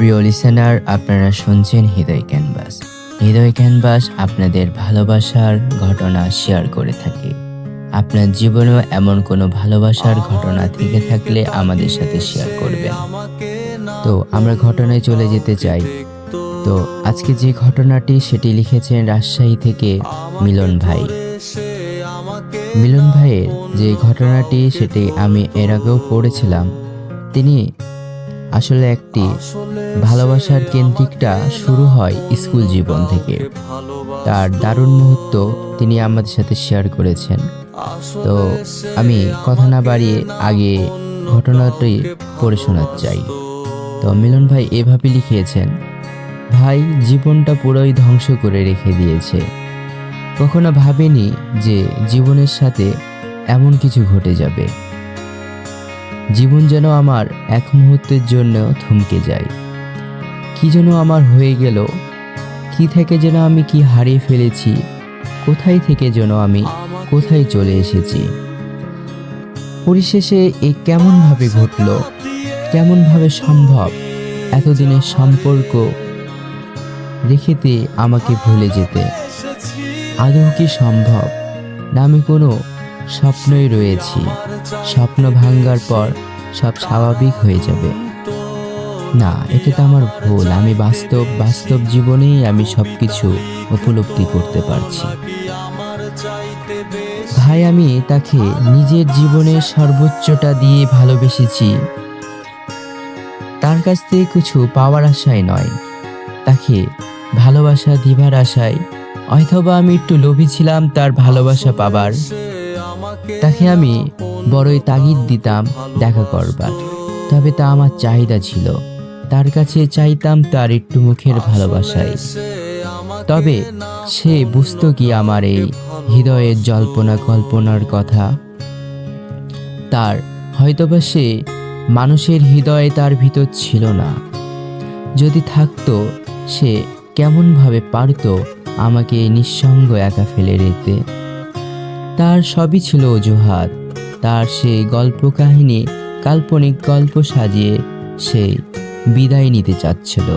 প্রিয় লিসেনার, আপনারা শুনছেন হৃদয় ক্যানভাস। হৃদয় ক্যানভাস আপনাদের ভালোবাসার ঘটনা শেয়ার করে থাকে। আপনার জীবনেও এমন কোনো ভালোবাসার ঘটনা থেকে থাকলে আমাদের সাথে শেয়ার করবেন। তো আমরা ঘটনায় চলে যেতে চাই। তো আজকে যে ঘটনাটি সেটি লিখেছেন রাজশাহী থেকে মিলন ভাই। মিলন ভাইয়ের যে ঘটনাটি সেটি আমি এর আগেও পড়েছিলাম। তিনি আসলে একটি ভালোবাসার কেন্দ্রিকটা শুরু হয় স্কুল জীবন থেকে। তার দারুণ মুহূর্ত তিনি আমাদের সাথে শেয়ার করেছেন। তো আমি কথা না বাড়িয়ে আগে ঘটনাটি পড়ে শোনাতে চাই। তো মিলন ভাই এভাবে লিখিয়েছেন, ভাই জীবনটা পুরোই ধ্বংস করে রেখে দিয়েছে। কখনো ভাবিনি যে জীবনের সাথে এমন কিছু ঘটে যাবে। জীবন যেন আমার এক মুহূর্তের জন্য থমকে যায়। কি যেন আমার হয়ে গেল, কি থেকে যেন আমি কি হারিয়ে ফেলেছি, কোথায় থেকে যেন আমি কোথায় চলে এসেছি। পরিশেষে এ কেমনভাবে ঘটল, কেমনভাবে সম্ভব এতদিনের সম্পর্ক রেখেতে আমাকে ভুলে যেতে? আদৌ কি সম্ভব? না আমি কোনো স্বপ্নই রয়েছি, স্বপ্ন ভাঙার পর সব স্বাভাবিক হয়ে যাবে? না, এটা তো আমার ভুল। আমি বাস্তব জীবনেই আমি সবকিছু উপলব্ধি করতে পারছি। ভাই আমি তাকে নিজের জীবনের সর্বোচ্চটা দিয়ে ভালোবেসেছি। তার কাছ থেকে কিছু পাওয়ার আশায় নয়, তাকে ভালোবাসা দিবার আশায়। হয়তোবা আমি একটু লোভী ছিলাম তার ভালোবাসা পাবার। তাকে আমি বড়ই তাগিদ দিতাম দেখা করবার, তবে তা আমার চাহিদা ছিল। তার কাছে চাইতাম তার একটু মুখের ভালোবাসায়। তবে সে বুঝতো কি আমার এই হৃদয়ের জল্পনা কল্পনার কথা? তার হয়তোবা সে মানুষের হৃদয়ে তার ভিতর ছিল না। যদি থাকতো, সে কেমনভাবে পারতো আমাকে নিঃসঙ্গ একা ফেলে রেখে? তার সবই ছিল অজুহাত। তার সেই গল্প কাহিনী, কাল্পনিক গল্প সাজিয়ে সে বিদায় নিতে চাচ্ছিল।